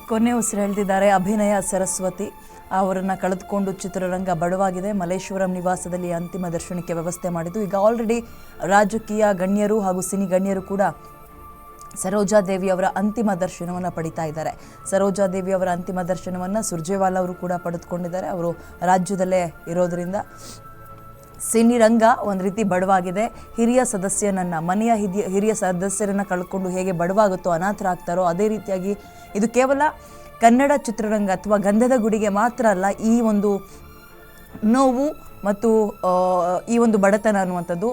ಕೊನೆ ಉಸಿರೆಳೆದಿದ್ದಾರೆ ಅಭಿನಯ ಸರಸ್ವತಿ. ಅವರನ್ನು ಕಳೆದುಕೊಂಡು ಚಿತ್ರರಂಗ ಬಡವಾಗಿದೆ. ಮಲ್ಲೇಶ್ವರಂ ನಿವಾಸದಲ್ಲಿ ಅಂತಿಮ ದರ್ಶನಕ್ಕೆ ವ್ಯವಸ್ಥೆ ಮಾಡಿದ್ದು. ಈಗ ಆಲ್ರೆಡಿ ರಾಜಕೀಯ ಗಣ್ಯರು ಹಾಗೂ ಸಿನಿ ಗಣ್ಯರು ಕೂಡ ಸರೋಜಾದೇವಿ ಅವರ ಅಂತಿಮ ದರ್ಶನವನ್ನು ಪಡಿತಾ ಇದ್ದಾರೆ. ಸರೋಜಾದೇವಿ ಅವರ ಅಂತಿಮ ದರ್ಶನವನ್ನು ಸುರ್ಜೇವಾಲಾ ಅವರು ಕೂಡ ಪಡೆದುಕೊಂಡಿದ್ದಾರೆ. ಅವರು ರಾಜ್ಯದಲ್ಲೇ ಇರೋದರಿಂದ ಸಿನಿ ರಂಗ ಒಂದು ರೀತಿ ಬಡವಾಗಿದೆ. ಹಿರಿಯ ಸದಸ್ಯನನ್ನು, ಮನೆಯ ಹಿರಿಯ ಸದಸ್ಯರನ್ನು ಕಳ್ಕೊಂಡು ಹೇಗೆ ಬಡವಾಗುತ್ತೋ, ಅನಾಥರಾಗ್ತಾರೋ, ಅದೇ ರೀತಿಯಾಗಿ ಇದು ಕೇವಲ ಕನ್ನಡ ಚಿತ್ರರಂಗ ಅಥವಾ ಗಂಧದ ಗುಡಿಗೆ ಮಾತ್ರ ಅಲ್ಲ. ಈ ಒಂದು ನೋವು ಮತ್ತು ಈ ಒಂದು ಬಡತನ ಅನ್ನುವಂಥದ್ದು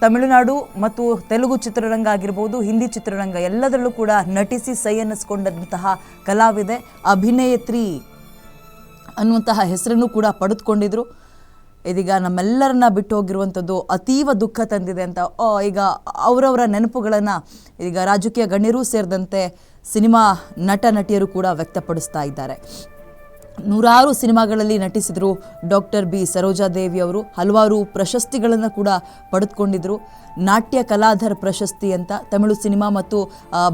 ತಮಿಳುನಾಡು ಮತ್ತು ತೆಲುಗು ಚಿತ್ರರಂಗ ಆಗಿರ್ಬೋದು, ಹಿಂದಿ ಚಿತ್ರರಂಗ ಎಲ್ಲದರಲ್ಲೂ ಕೂಡ ನಟಿಸಿ ಸೈ ಅನ್ನಿಸ್ಕೊಂಡಂತಹ ಕಲಾವಿದೆ, ಅಭಿನೇತ್ರಿ ಅನ್ನುವಂತಹ ಹೆಸರನ್ನು ಕೂಡ ಪಡೆದುಕೊಂಡಿದ್ರು. ಇದೀಗ ನಮ್ಮೆಲ್ಲರನ್ನ ಬಿಟ್ಟು ಹೋಗಿರುವಂಥದ್ದು ಅತೀವ ದುಃಖ ತಂದಿದೆ ಅಂತ ಈಗ ಅವರವರ ನೆನಪುಗಳನ್ನು ಈಗ ರಾಜಕೀಯ ಗಣ್ಯರೂ ಸೇರಿದಂತೆ ಸಿನಿಮಾ ನಟ ನಟಿಯರು ಕೂಡ ವ್ಯಕ್ತಪಡಿಸ್ತಾ ಇದ್ದಾರೆ. ನೂರಾರು ಸಿನಿಮಾಗಳಲ್ಲಿ ನಟಿಸಿದರು ಡಾಕ್ಟರ್ ಬಿ ಸರೋಜಾದೇವಿ ಅವರು. ಹಲವಾರು ಪ್ರಶಸ್ತಿಗಳನ್ನು ಕೂಡ ಪಡೆದುಕೊಂಡಿದ್ದರು. ನಾಟ್ಯ ಕಲಾಧರ್ ಪ್ರಶಸ್ತಿ ಅಂತ ತಮಿಳು ಸಿನಿಮಾ ಮತ್ತು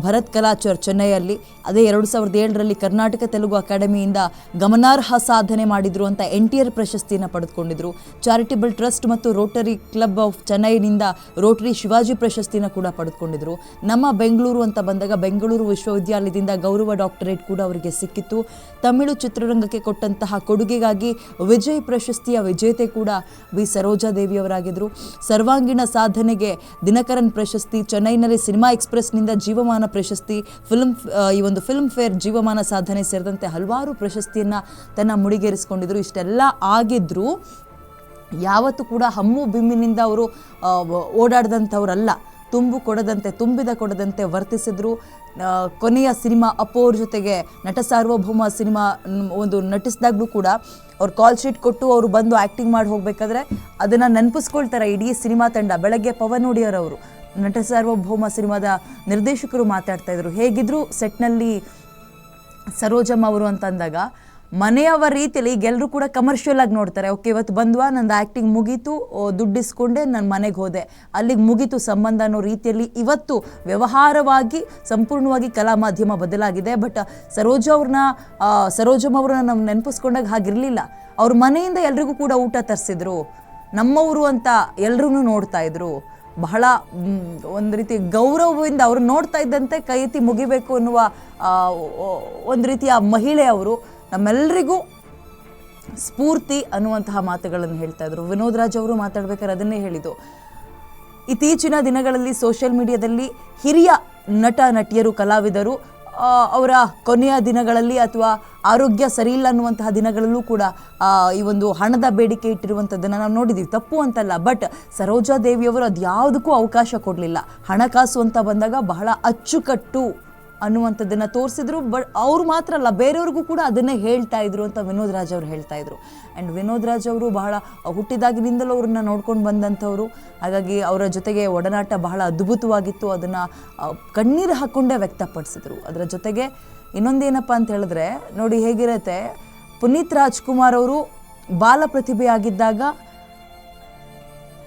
ಭರತ್ ಕಲಾಚರ್ ಚೆನ್ನೈಯಲ್ಲಿ, ಅದೇ 2007ರಲ್ಲಿ ಕರ್ನಾಟಕ ತೆಲುಗು ಅಕಾಡೆಮಿಯಿಂದ ಗಮನಾರ್ಹ ಸಾಧನೆ ಮಾಡಿದರು ಅಂತ NTR ಪ್ರಶಸ್ತಿಯನ್ನು ಪಡೆದುಕೊಂಡಿದ್ದರು. ಚಾರಿಟಬಲ್ ಟ್ರಸ್ಟ್ ಮತ್ತು ರೋಟರಿ ಕ್ಲಬ್ ಆಫ್ ಚೆನ್ನೈನಿಂದ ರೋಟರಿ ಶಿವಾಜಿ ಪ್ರಶಸ್ತಿನ ಕೂಡ ಪಡೆದುಕೊಂಡಿದ್ದರು. ನಮ್ಮ ಬೆಂಗಳೂರು ಅಂತ ಬಂದಾಗ ಬೆಂಗಳೂರು ವಿಶ್ವವಿದ್ಯಾಲಯದಿಂದ ಗೌರವ ಡಾಕ್ಟರೇಟ್ ಕೂಡ ಅವರಿಗೆ ಸಿಕ್ಕಿತ್ತು. ತಮಿಳು ಚಿತ್ರರಂಗಕ್ಕೆ ಕೊಟ್ಟಂತಹ ಕೊಡುಗೆಗಾಗಿ ವಿಜಯ್ ಪ್ರಶಸ್ತಿಯ ವಿಜೇತೆ ಕೂಡ ಬಿ ಸರೋಜಾದೇವಿ ಅವರಾಗಿದ್ದರು. ಸರ್ವಾಂಗೀಣ ಸಾಧನೆಗೆ ದಿನಕರನ್ ಪ್ರಶಸ್ತಿ, ಚೆನ್ನೈನಲ್ಲಿ ಸಿನಿಮಾ ಎಕ್ಸ್ಪ್ರೆಸ್ನಿಂದ ಜೀವಮಾನ ಪ್ರಶಸ್ತಿ, ಈ ಒಂದು ಫಿಲ್ಮ್ ಫೇರ್ ಜೀವಮಾನ ಸಾಧನೆ ಸೇರಿದಂತೆ ಹಲವಾರು ಪ್ರಶಸ್ತಿಯನ್ನು ತನ್ನ ಮುಡಿಗೇರಿಸಿಕೊಂಡಿದ್ರು. ಇಷ್ಟೆಲ್ಲ ಆಗಿದ್ರೂ ಯಾವತ್ತೂ ಕೂಡ ಹಮ್ಮು ಬಿಮ್ಮಿನಿಂದ ಅವರು ಓಡಾಡಿದಂಥವ್ರಲ್ಲ. ತುಂಬಿದ ಕೊಡದಂತೆ ವರ್ತಿಸಿದ್ರು. ಕೊನೆಯ ಸಿನಿಮಾ ಅಪ್ಪೋರ್ ಜೊತೆಗೆ ನಟ ಸಾರ್ವಭೌಮ ಸಿನಿಮಾ ಒಂದು ನಟಿಸಿದಾಗಲೂ ಕೂಡ ಅವ್ರು ಕಾಲ್ ಶೀಟ್ ಕೊಟ್ಟು ಅವರು ಬಂದು ಆ್ಯಕ್ಟಿಂಗ್ ಮಾಡಿ ಹೋಗಬೇಕಾದ್ರೆ ಅದನ್ನು ನೆನಪಿಸ್ಕೊಳ್ತಾರೆ ಇಡೀ ಸಿನಿಮಾ ತಂಡ. ಬೆಳಗ್ಗೆ ಪವನ್ ಒಡಿಯರ್ ಅವರು, ನಟ ಸಾರ್ವಭೌಮ ಸಿನಿಮಾದ ನಿರ್ದೇಶಕರು ಮಾತಾಡ್ತಾ ಇದ್ರು, ಹೇಗಿದ್ರು ಸೆಟ್ನಲ್ಲಿ ಸರೋಜಮ್ಮ ಅವರು ಅಂತ ಅಂದಾಗ ಮನೆಯವರ ರೀತಿಯಲ್ಲಿ ಈಗ ಎಲ್ಲರೂ ಕೂಡ ಕಮರ್ಷಿಯಲ್ ಆಗಿ ನೋಡ್ತಾರೆ. ಓಕೆ, ಇವತ್ತು ಬಂದ್ವಾ, ನಂದು ಆ್ಯಕ್ಟಿಂಗ್ ಮುಗೀತು, ದುಡ್ಡಿಸ್ಕೊಂಡೆ ನಾನು ಮನೆಗೆ ಹೋದೆ, ಅಲ್ಲಿಗೆ ಮುಗೀತು ಸಂಬಂಧ ಅನ್ನೋ ರೀತಿಯಲ್ಲಿ ಇವತ್ತು ವ್ಯವಹಾರವಾಗಿ ಸಂಪೂರ್ಣವಾಗಿ ಕಲಾ ಮಾಧ್ಯಮ ಬದಲಾಗಿದೆ. ಬಟ್ ಸರೋಜಮ್ಮ ಅವ್ರನ್ನ ನಾವು ನೆನಪಿಸ್ಕೊಂಡಾಗ ಹಾಗಿರಲಿಲ್ಲ. ಅವ್ರ ಮನೆಯಿಂದ ಎಲ್ರಿಗೂ ಕೂಡ ಊಟ ತರಿಸಿದ್ರು, ನಮ್ಮವರು ಅಂತ ಎಲ್ಲರೂ ನೋಡ್ತಾ ಇದ್ರು. ಬಹಳ ಒಂದು ರೀತಿ ಗೌರವದಿಂದ ಅವ್ರು ನೋಡ್ತಾ ಇದ್ದಂತೆ ಕೈ ಎತ್ತಿ ಮುಗಿಬೇಕು ಅನ್ನುವ ಒಂದು ರೀತಿಯ ಮಹಿಳೆ ಅವರು. ನಮ್ಮೆಲ್ಲರಿಗೂ ಸ್ಫೂರ್ತಿ ಅನ್ನುವಂತಹ ಮಾತುಗಳನ್ನು ಹೇಳ್ತಾ ಇದ್ರು. ವಿನೋದ್ ರಾಜ್ ಅವರು ಮಾತಾಡ್ಬೇಕಾದ್ರೆ ಅದನ್ನೇ ಹೇಳಿದ್ದು. ಇತ್ತೀಚಿನ ದಿನಗಳಲ್ಲಿ ಸೋಷಿಯಲ್ ಮೀಡಿಯಾದಲ್ಲಿ ಹಿರಿಯ ನಟ ನಟಿಯರು, ಕಲಾವಿದರು ಅವರ ಕೊನೆಯ ದಿನಗಳಲ್ಲಿ ಅಥವಾ ಆರೋಗ್ಯ ಸರಿಯಿಲ್ಲ ಅನ್ನುವಂತಹ ದಿನಗಳಲ್ಲೂ ಕೂಡ ಈ ಒಂದು ಹಣದ ಬೇಡಿಕೆ ಇಟ್ಟಿರುವಂಥದ್ದನ್ನು ನಾವು ನೋಡಿದ್ದೀವಿ. ತಪ್ಪು ಅಂತಲ್ಲ, ಬಟ್ ಸರೋಜಾದೇವಿಯವರು ಅದು ಯಾವುದಕ್ಕೂ ಅವಕಾಶ ಕೊಡಲಿಲ್ಲ. ಹಣಕಾಸು ಅಂತ ಬಂದಾಗ ಬಹಳ ಅಚ್ಚುಕಟ್ಟು ಅನ್ನುವಂಥದ್ದನ್ನು ತೋರಿಸಿದ್ರು. ಬಟ್ ಅವ್ರು ಮಾತ್ರ ಅಲ್ಲ, ಬೇರೆಯವ್ರಿಗೂ ಕೂಡ ಅದನ್ನೇ ಹೇಳ್ತಾ ಇದ್ರು ಅಂತ ವಿನೋದ್ ರಾಜ್ ಅವರು ಹೇಳ್ತಾ ಇದ್ರು. ಆ್ಯಂಡ್ ವಿನೋದ್ ರಾಜ್ ಅವರು ಬಹಳ ಹುಟ್ಟಿದಾಗಿನಿಂದಲೂ ಅವ್ರನ್ನ ನೋಡ್ಕೊಂಡು ಬಂದಂಥವ್ರು. ಹಾಗಾಗಿ ಅವರ ಜೊತೆಗೆ ಒಡನಾಟ ಬಹಳ ಅದ್ಭುತವಾಗಿತ್ತು. ಅದನ್ನು ಕಣ್ಣೀರು ಹಾಕ್ಕೊಂಡೇ ವ್ಯಕ್ತಪಡಿಸಿದ್ರು. ಅದರ ಜೊತೆಗೆ ಇನ್ನೊಂದೇನಪ್ಪ ಅಂತ ಹೇಳಿದ್ರೆ, ನೋಡಿ ಹೇಗಿರುತ್ತೆ, ಪುನೀತ್ ರಾಜ್ಕುಮಾರ್ ಅವರು ಬಾಲ ಪ್ರತಿಭೆಯಾಗಿದ್ದಾಗ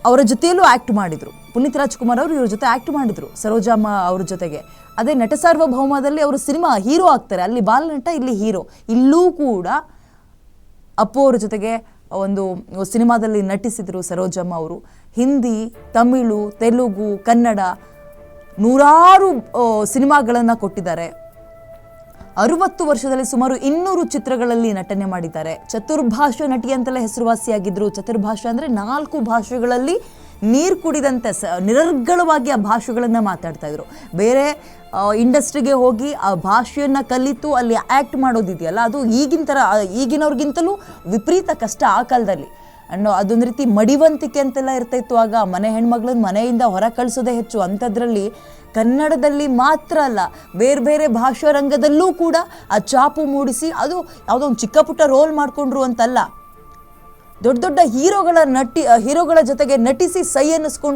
ಅವರ ಜೊತೆಯಲ್ಲೂ ಆ್ಯಕ್ಟ್ ಮಾಡಿದರು. ಪುನೀತ್ ರಾಜ್ಕುಮಾರ್ ಅವರು ಇವ್ರ ಜೊತೆ ಆ್ಯಕ್ಟ್ ಮಾಡಿದರು ಸರೋಜಮ್ಮ ಅವ್ರ ಜೊತೆಗೆ. ಅದೇ ನಟ ಸಾರ್ವಭೌಮದಲ್ಲಿ ಅವರು ಸಿನಿಮಾ ಹೀರೋ ಆಗ್ತಾರೆ, ಅಲ್ಲಿ ಬಾಲನಟ, ಇಲ್ಲಿ ಹೀರೋ. ಇಲ್ಲೂ ಕೂಡ ಅಪ್ಪು ಅವ್ರ ಜೊತೆಗೆ ಒಂದು ಸಿನಿಮಾದಲ್ಲಿ ನಟಿಸಿದರು ಸರೋಜಮ್ಮ ಅವರು. ಹಿಂದಿ, ತಮಿಳು, ತೆಲುಗು, ಕನ್ನಡ ನೂರಾರು ಸಿನಿಮಾಗಳನ್ನು ಕೊಟ್ಟಿದ್ದಾರೆ. 60 ವರ್ಷದಲ್ಲಿ ಸುಮಾರು 200 ಚಿತ್ರಗಳಲ್ಲಿ ನಟನೆ ಮಾಡಿದ್ದಾರೆ. ಚತುರ್ಭಾಷಾ ನಟಿ ಅಂತಲೇ ಹೆಸರುವಾಸಿಯಾಗಿದ್ದರು. ಚತುರ್ಭಾಷಾ ಅಂದರೆ 4 ಭಾಷೆಗಳಲ್ಲಿ ನೀರು ಕುಡಿದಂತೆ ನಿರರ್ಗಳವಾಗಿ ಆ ಭಾಷೆಗಳನ್ನು ಮಾತಾಡ್ತಾ ಇದ್ರು. ಬೇರೆ ಇಂಡಸ್ಟ್ರಿಗೆ ಹೋಗಿ ಆ ಭಾಷೆಯನ್ನು ಕಲಿತು ಅಲ್ಲಿ ಆ್ಯಕ್ಟ್ ಮಾಡೋದಿದೆಯಲ್ಲ, ಅದು ಈಗಿನವ್ರಿಗಿಂತಲೂ ವಿಪರೀತ ಕಷ್ಟ ಆ ಕಾಲದಲ್ಲಿ. ಅನ್ನೋ ಅದೊಂದು ರೀತಿ ಮಡಿವಂತಿಕೆ ಅಂತೆಲ್ಲ ಇರ್ತಾಯಿತ್ತು ಆಗ. ಮನೆ ಹೆಣ್ಮಗಳನ್ನ ಮನೆಯಿಂದ ಹೊರ ಕಳಿಸೋದೇ ಹೆಚ್ಚು. ಅಂಥದ್ರಲ್ಲಿ ಕನ್ನಡದಲ್ಲಿ ಮಾತ್ರ ಅಲ್ಲ, ಬೇರೆ ಬೇರೆ ಭಾಷಾ ರಂಗದಲ್ಲೂ ಕೂಡ ಆ ಚಾಪು ಮೂಡಿಸಿ, ಅದು ಯಾವುದೋ ಒಂದು ಚಿಕ್ಕ ಪುಟ್ಟ ರೋಲ್ ಮಾಡಿಕೊಂಡ್ರು ಅಂತಲ್ಲ, ದೊಡ್ಡ ದೊಡ್ಡ ಹೀರೋಗಳ ಜೊತೆಗೆ ನಟಿಸಿ ಸೈ ಅನ್ನಿಸ್ಕೊಂಡು